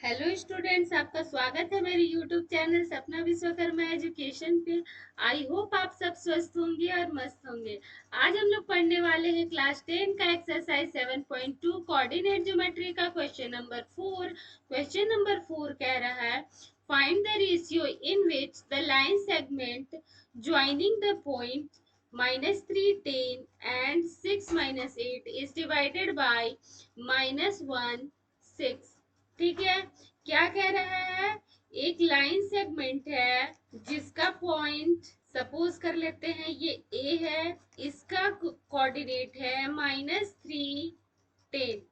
Hello students, आपका स्वागत है मेरे यूट्यूब चैनल सपना विश्वकर्मा एजुकेशन पे। आई होप आप सब स्वस्थ होंगे और मस्त होंगे। आज हम लोग पढ़ने वाले हैं क्लास 10 का एक्सरसाइज 7.2 कोऑर्डिनेट ज्योमेट्री का क्वेश्चन नंबर 4। क्वेश्चन नंबर 4 कह रहा है find the ratio in which the line segment joining the point -3 10 and 6 - 8 is divided by -1 6। ठीक है, क्या कह रहा है? एक लाइन सेगमेंट है जिसका पॉइंट सपोज कर लेते हैं ये ए है, इसका कोऑर्डिनेट है -3 10।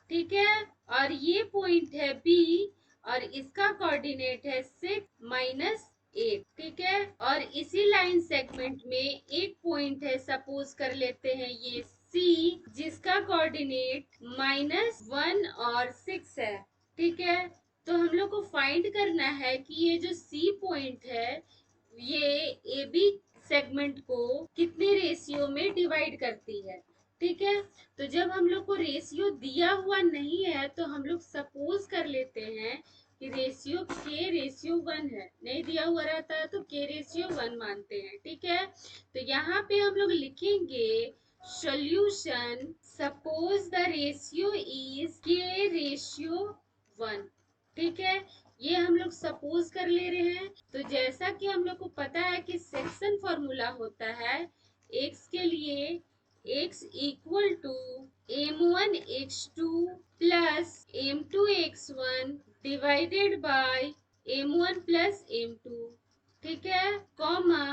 ठीक है, और ये पॉइंट है बी और इसका कोऑर्डिनेट है 6 - 8। ठीक है, और इसी लाइन सेगमेंट में एक पॉइंट है, सपोज कर लेते हैं ये सी, जिसका कोऑर्डिनेट -1 और 6 है। ठीक है, तो हम लोग को फाइंड करना है कि ये जो सी पॉइंट है ये ए बी सेगमेंट को कितने रेशियो में डिवाइड करती है। ठीक है, तो जब हम लोग को रेशियो दिया हुआ नहीं है तो हम लोग सपोज कर लेते हैं कि रेशियो k/1 है। नहीं दिया हुआ रहता है तो k/1 मानते हैं। ठीक है, तो यहाँ पे हम लोग लिखेंगे solution suppose the ratio is k/1। ठीक है, ये हम लोग सपोज कर ले रहे हैं। तो जैसा कि हम लोग को पता है कि सेक्शन फॉर्मूला होता है x के लिए x equal to m1 x2 plus m2 x1 divided by m1 plus m2। ठीक है, कॉमा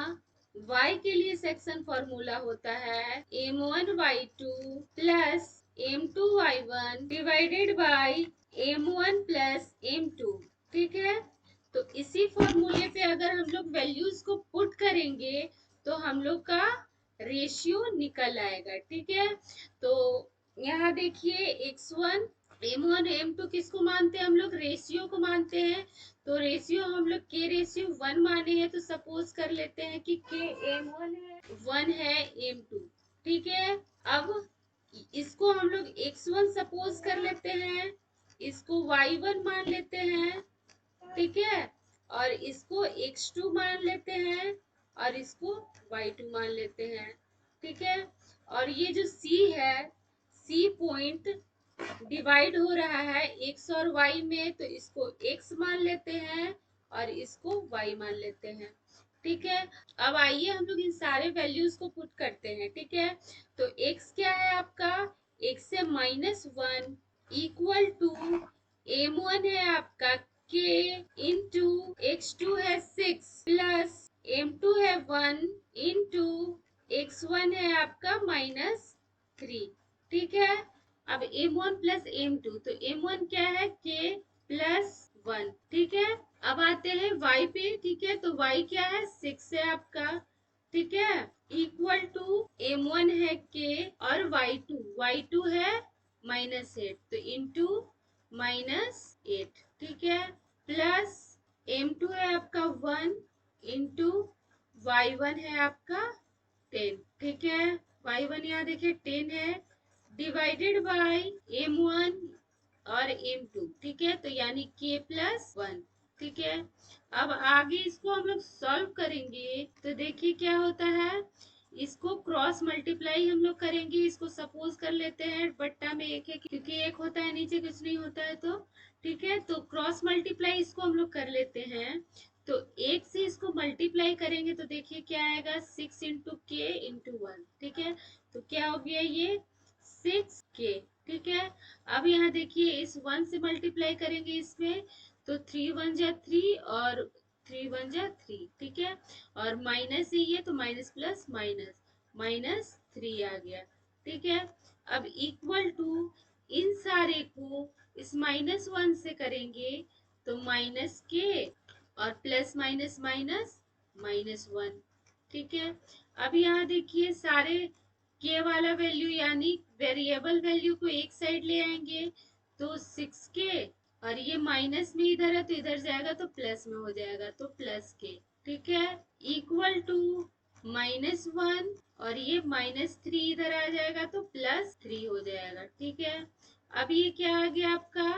y के लिए सेक्शन फॉर्मूला होता है m1 y2 plus m2 y1 divided by m1 plus m2। ठीक है, तो इसी फॉर्मूले पे अगर हम लोग वैल्यूज को पुट करेंगे तो हम लोग का रेशियो निकल आएगा। ठीक है, तो यहाँ देखिए x1 m1 m2 किसको मानते हैं? हम लोग रेशियो को मानते हैं। तो रेशियो हम लोग k/1 माने हैं, तो सपोज कर लेते हैं कि k m1 है, 1 है m2। ठीक है, अब इसको हम लोग x1 सपोज कर लेते हैं, इसको y1 मान लेते हैं। ठीक है, और इसको x2 मान लेते हैं और इसको y2 मान लेते हैं। ठीक है, और ये जो c है, c पॉइंट डिवाइड हो रहा है x और y में, तो इसको x मान लेते हैं और इसको y मान लेते हैं। ठीक है, अब आइए हम लोग इन सारे वैल्यूज को पुट करते हैं। ठीक है, तो x क्या है आपका? x है -1 इक्वल टू m1 है आपका k इंटू x2 है 6 प्लस m2 है 1 इंटू x1 है आपका -3। ठीक है, अब m1 प्लस m2, तो m1 क्या है? k plus 1। ठीक है, अब आते हैं y पे। ठीक है, तो y क्या है? 6 है आपका। ठीक है, इक्वल टू m1 है k और y2 है -8, तो इंटू -8। ठीक है, प्लस m2 है आपका 1 इंटू y1 है आपका 10। ठीक है, y1 यहाँ देखिए 10 है, डिवाइडेड बाय m1 और m2। ठीक है, तो यानी k+1। ठीक है, अब आगे इसको हम लोग सॉल्व करेंगे तो देखिए क्या होता है। इसको क्रॉस मल्टीप्लाई हम लोग करेंगे। इसको सपोज कर लेते हैं बट्टा में एक है, क्योंकि एक होता है नीचे कुछ नहीं होता है तो। ठीक है, तो क्रॉस मल्टीप्लाई इसको हम लोग कर लेते हैं। तो एक से इसको मल्टीप्लाई करेंगे तो देखिए क्या आएगा, 6 इंटू के इंटू 1। ठीक है, तो क्या हो गया ये 6k। ठीक है, अब यहाँ देखिए इस 1 से मल्टीप्लाई करेंगे इसमें, तो 3 1 जा 3 और 3 1 जा 3। ठीक है, और माइनस ही है तो माइनस प्लस माइनस -3 आ गया। ठीक है, अब इक्वल टू इन सारे को इस -1 से करेंगे तो -k और प्लस माइनस माइनस -1। ठीक है, अब यहाँ देखिए सारे के वाला वैल्यू यानी वेरिएबल वैल्यू को एक साइड ले आएंगे, तो 6k और ये माइनस में इधर है तो इधर जाएगा तो प्लस में हो जाएगा, तो +k। ठीक है, इक्वल टू -1 और ये -3 इधर आ जाएगा तो +3 हो जाएगा। ठीक है, अब ये क्या आ गया आपका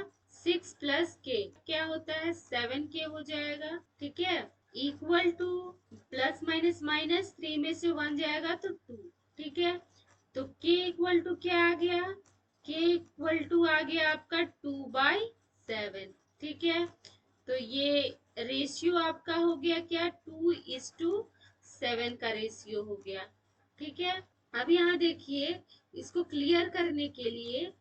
6 प्लस के क्या होता है 7 के हो जाएगा, ठीक है। Equal two plus minus minus 3 में से 1 जाएगा तो 2, ठीक है। तो k इक्वल टू क्या आ गया, k इक्वल टू आ गया आपका 2/7, ठीक है। तो ये रेशियो आपका हो गया क्या 2:7 का रेशियो हो गया, ठीक है। अब यहाँ देखिए, इसको क्लियर करने के लिए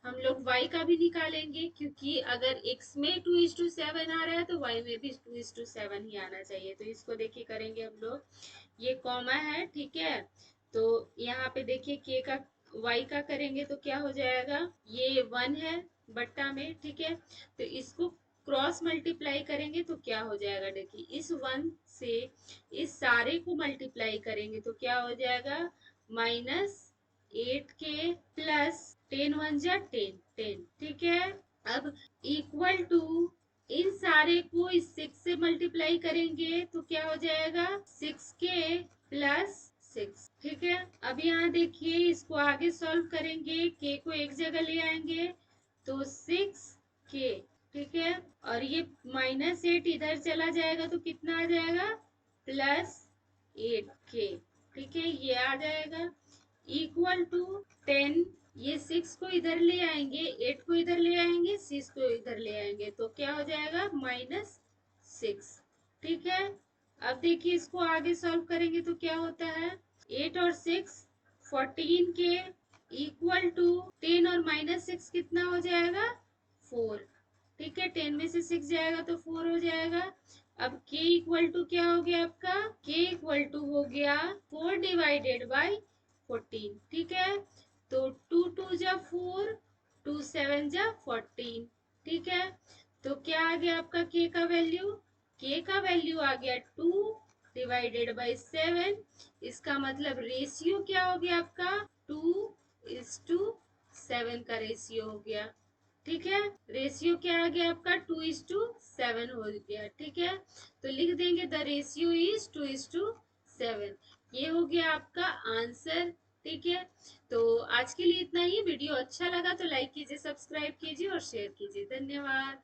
हम लोग y का भी निकालेंगे, क्योंकि अगर x में 2:7 आ रहा है तो y में भी 2:7 ही आना चाहिए। तो इसको देखिए करेंगे हम लोग, ये कॉमा है, ठीक है। तो यहाँ पे देखिए k का y का करेंगे तो क्या हो जाएगा, ये 1 है बट्टा में, ठीक है। तो इसको क्रॉस मल्टीप्लाई करेंगे तो क्या हो जाएगा, देखिए इस 1 से इस सारे को मल्टीप्लाई करेंगे तो क्या हो जाएगा, -8k प्लस 10 ठीक है। अब इक्वल टू इन सारे को इस 6 से मल्टीप्लाई करेंगे तो क्या हो जाएगा 6k प्लस 6, ठीक है। अब यहाँ देखिए, इसको आगे सॉल्व करेंगे, k को एक जगह ले आएंगे तो 6k, ठीक है। और ये -8 इधर चला जाएगा तो कितना आ जाएगा, +8k, ठीक है, ये आ जाएगा। इक्वल टू 10, ये 6 को इधर ले आएंगे, 8 को इधर ले आएंगे, 6 को इधर ले आएंगे तो क्या हो जाएगा -6, ठीक है। अब देखिए, इसको आगे सॉल्व करेंगे तो क्या होता है, 8 और 6 14k इक्वल टू 10 और -6 कितना हो जाएगा 4, ठीक है। 10 में से 6 जाएगा तो 4 हो जाएगा। अब k इक्वल टू क्या हो गया आपका, k इक्वल टू हो गया 4/14, ठीक है। तो 2 2 जा 4, 2 7 जा 14, ठीक है। तो क्या आ गया आपका k का वैल्यू, k का वैल्यू आ गया 2/7। इसका मतलब रेशियो क्या हो गया आपका 2:7 का रेशियो हो गया, ठीक है। रेशियो क्या आ गया आपका 2:7 हो गया, ठीक है। तो लिख देंगे द रेशियो इज 2:7, ये हो गया आपका आंसर, ठीक है। तो आज के लिए इतना ही। वीडियो अच्छा लगा तो लाइक कीजिए, सब्सक्राइब कीजिए और शेयर कीजिए। धन्यवाद।